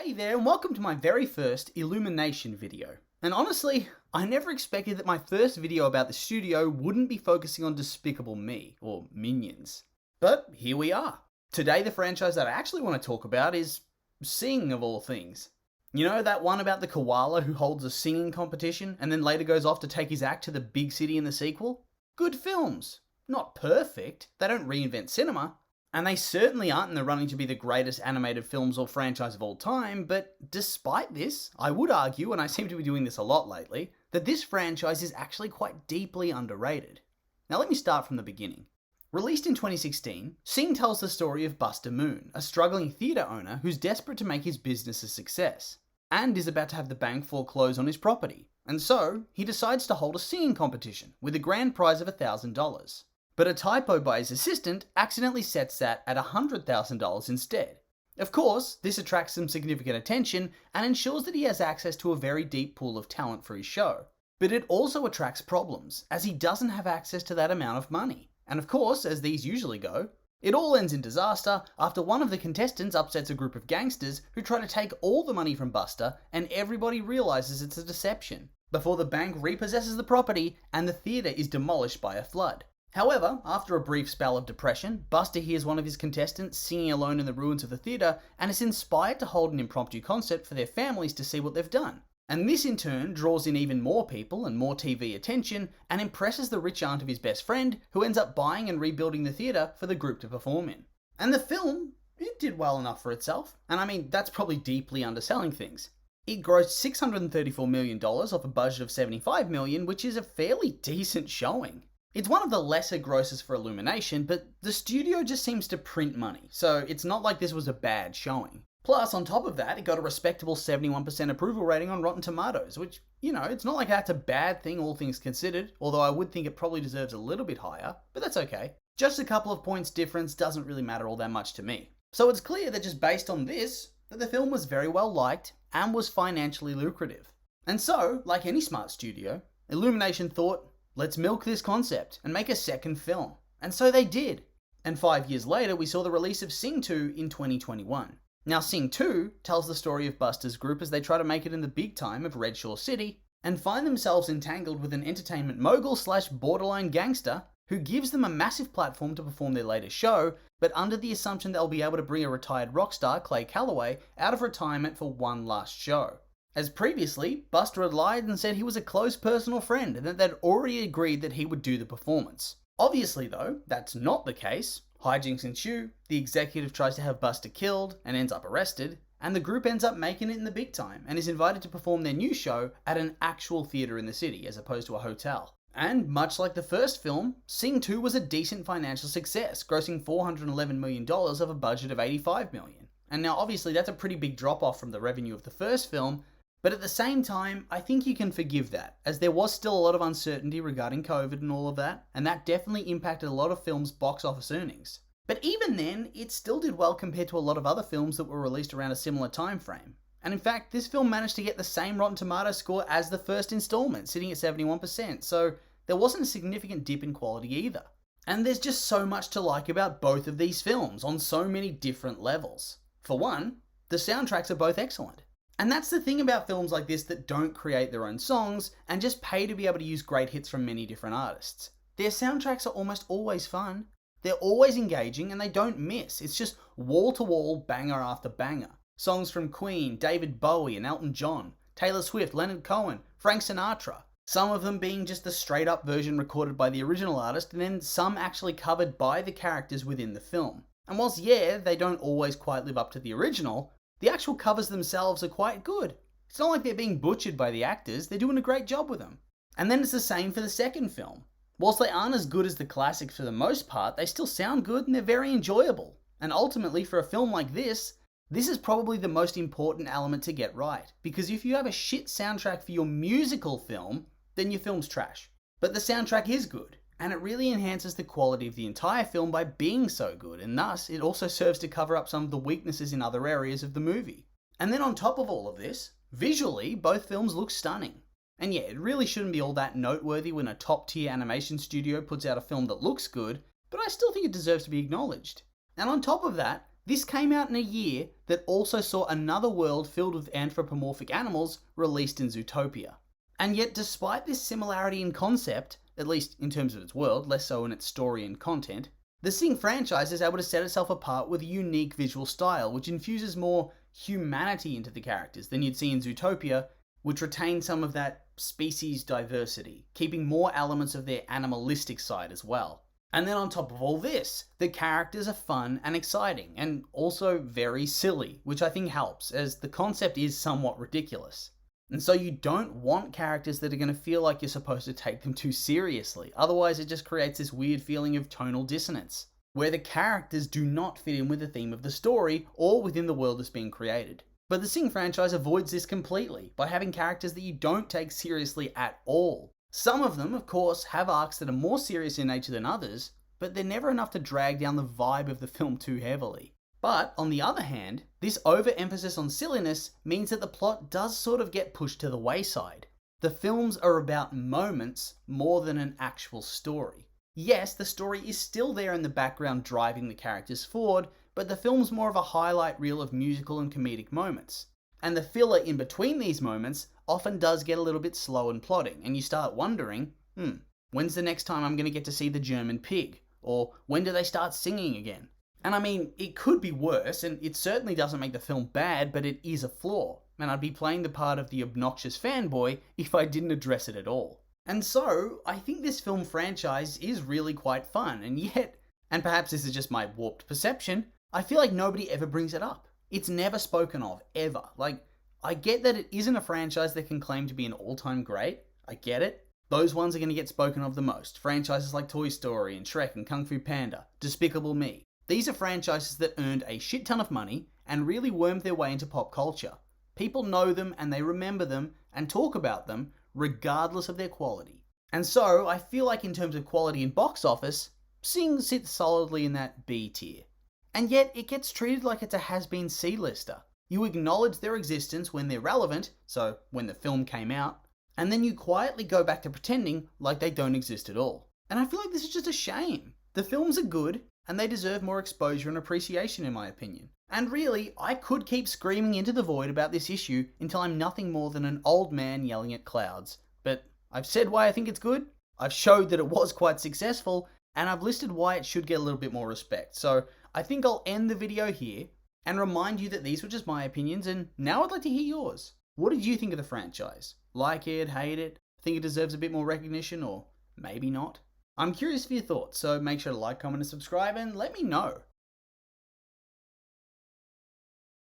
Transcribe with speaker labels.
Speaker 1: Hey there, and welcome to my very first Illumination video. And honestly, I never expected that my first video about the studio wouldn't be focusing on Despicable Me, or Minions. But here we are. Today the franchise that I actually want to talk about is Sing, of all things. You know that one about the koala who holds a singing competition and then later goes off to take his act to the big city in the sequel? Good films. Not perfect, they don't reinvent cinema. And they certainly aren't in the running to be the greatest animated films or franchise of all time, but despite this, I would argue, and I seem to be doing this a lot lately, that this franchise is actually quite deeply underrated. Now let me start from the beginning. Released in 2016, Sing tells the story of Buster Moon, a struggling theatre owner who's desperate to make his business a success, and is about to have the bank foreclose on his property, and so he decides to hold a singing competition with a grand prize of $1,000. But a typo by his assistant accidentally sets that at $100,000 instead. Of course, this attracts some significant attention and ensures that he has access to a very deep pool of talent for his show. But it also attracts problems, as he doesn't have access to that amount of money. And of course, as these usually go, it all ends in disaster after one of the contestants upsets a group of gangsters who try to take all the money from Buster and everybody realizes it's a deception, before the bank repossesses the property and the theatre is demolished by a flood. However, after a brief spell of depression, Buster hears one of his contestants singing alone in the ruins of the theatre and is inspired to hold an impromptu concert for their families to see what they've done. And this in turn draws in even more people and more TV attention and impresses the rich aunt of his best friend, who ends up buying and rebuilding the theatre for the group to perform in. And the film, it did well enough for itself, and I mean that's probably deeply underselling things. It grossed $634 million off a budget of $75 million, which is a fairly decent showing. It's one of the lesser grosses for Illumination, but the studio just seems to print money, so it's not like this was a bad showing. Plus, on top of that, it got a respectable 71% approval rating on Rotten Tomatoes, which, you know, it's not like that's a bad thing all things considered, although I would think it probably deserves a little bit higher, but that's okay. Just a couple of points difference doesn't really matter all that much to me. So it's clear that just based on this, that the film was very well liked and was financially lucrative. And so, like any smart studio, Illumination thought, let's milk this concept and make a second film. And so they did. And 5 years later, we saw the release of Sing 2 in 2021. Now Sing 2 tells the story of Buster's group as they try to make it in the big time of Red Shore City and find themselves entangled with an entertainment mogul / borderline gangster who gives them a massive platform to perform their latest show, but under the assumption they'll be able to bring a retired rock star, Clay Calloway, out of retirement for one last show. As previously, Buster had lied and said he was a close personal friend and that they'd already agreed that he would do the performance. Obviously though, that's not the case. Hijinks ensue, the executive tries to have Buster killed and ends up arrested, and the group ends up making it in the big time and is invited to perform their new show at an actual theatre in the city as opposed to a hotel. And much like the first film, Sing 2 was a decent financial success, grossing $411 million of a budget of $85 million. And now obviously that's a pretty big drop off from the revenue of the first film, but at the same time, I think you can forgive that, as there was still a lot of uncertainty regarding COVID and all of that, and that definitely impacted a lot of films' box office earnings. But even then, it still did well compared to a lot of other films that were released around a similar time frame. And in fact, this film managed to get the same Rotten Tomatoes score as the first installment, sitting at 71%, so there wasn't a significant dip in quality either. And there's just so much to like about both of these films on so many different levels. For one, the soundtracks are both excellent. And that's the thing about films like this that don't create their own songs and just pay to be able to use great hits from many different artists. Their soundtracks are almost always fun, they're always engaging, and they don't miss. It's just wall-to-wall banger after banger. Songs from Queen, David Bowie and Elton John, Taylor Swift, Leonard Cohen, Frank Sinatra. Some of them being just the straight-up version recorded by the original artist, and then some actually covered by the characters within the film. And whilst yeah, they don't always quite live up to the original, the actual covers themselves are quite good. It's not like they're being butchered by the actors, they're doing a great job with them. And then it's the same for the second film. Whilst they aren't as good as the classics for the most part, they still sound good and they're very enjoyable. And ultimately, for a film like this is probably the most important element to get right. Because if you have a shit soundtrack for your musical film, then your film's trash. But the soundtrack is good, and it really enhances the quality of the entire film by being so good, and thus it also serves to cover up some of the weaknesses in other areas of the movie. And then on top of all of this, visually, both films look stunning. And yeah, it really shouldn't be all that noteworthy when a top tier animation studio puts out a film that looks good, but I still think it deserves to be acknowledged. And on top of that, This came out in a year that also saw another world filled with anthropomorphic animals released in Zootopia. And yet, despite this similarity in concept, at least in terms of its world, less so in its story and content, the Sing franchise is able to set itself apart with a unique visual style, which infuses more humanity into the characters than you'd see in Zootopia, which retains some of that species diversity, keeping more elements of their animalistic side as well. And then on top of all this, the characters are fun and exciting, and also very silly, which I think helps, as the concept is somewhat ridiculous. And so you don't want characters that are going to feel like you're supposed to take them too seriously, otherwise it just creates this weird feeling of tonal dissonance, where the characters do not fit in with the theme of the story or within the world that's being created. But the Sing franchise avoids this completely by having characters that you don't take seriously at all. Some of them, of course, have arcs that are more serious in nature than others, but they're never enough to drag down the vibe of the film too heavily. But, on the other hand, this overemphasis on silliness means that the plot does sort of get pushed to the wayside. The films are about moments more than an actual story. Yes, the story is still there in the background driving the characters forward, but the film's more of a highlight reel of musical and comedic moments. And the filler in between these moments often does get a little bit slow and plodding, and you start wondering, when's the next time I'm going to get to see the German pig? Or when do they start singing again? And I mean, it could be worse, and it certainly doesn't make the film bad, but it is a flaw, and I'd be playing the part of the obnoxious fanboy if I didn't address it at all. And so, I think this film franchise is really quite fun, and yet, and perhaps this is just my warped perception, I feel like nobody ever brings it up. It's never spoken of, ever. Like, I get that it isn't a franchise that can claim to be an all-time great, I get it. Those ones are going to get spoken of the most. Franchises like Toy Story and Shrek and Kung Fu Panda, Despicable Me. These are franchises that earned a shit ton of money and really wormed their way into pop culture. People know them and they remember them and talk about them regardless of their quality. And so, I feel like in terms of quality and box office, Sing sits solidly in that B tier. And yet, it gets treated like it's a has-been C-lister. You acknowledge their existence when they're relevant, so when the film came out, and then you quietly go back to pretending like they don't exist at all. And I feel like this is just a shame. The films are good, and they deserve more exposure and appreciation in my opinion. And really, I could keep screaming into the void about this issue until I'm nothing more than an old man yelling at clouds. But I've said why I think it's good, I've showed that it was quite successful, and I've listed why it should get a little bit more respect. So I think I'll end the video here and remind you that these were just my opinions, and now I'd like to hear yours. What did you think of the franchise? Like it, hate it, think it deserves a bit more recognition, or maybe not? I'm curious for your thoughts, so make sure to like, comment, and subscribe, and let me know.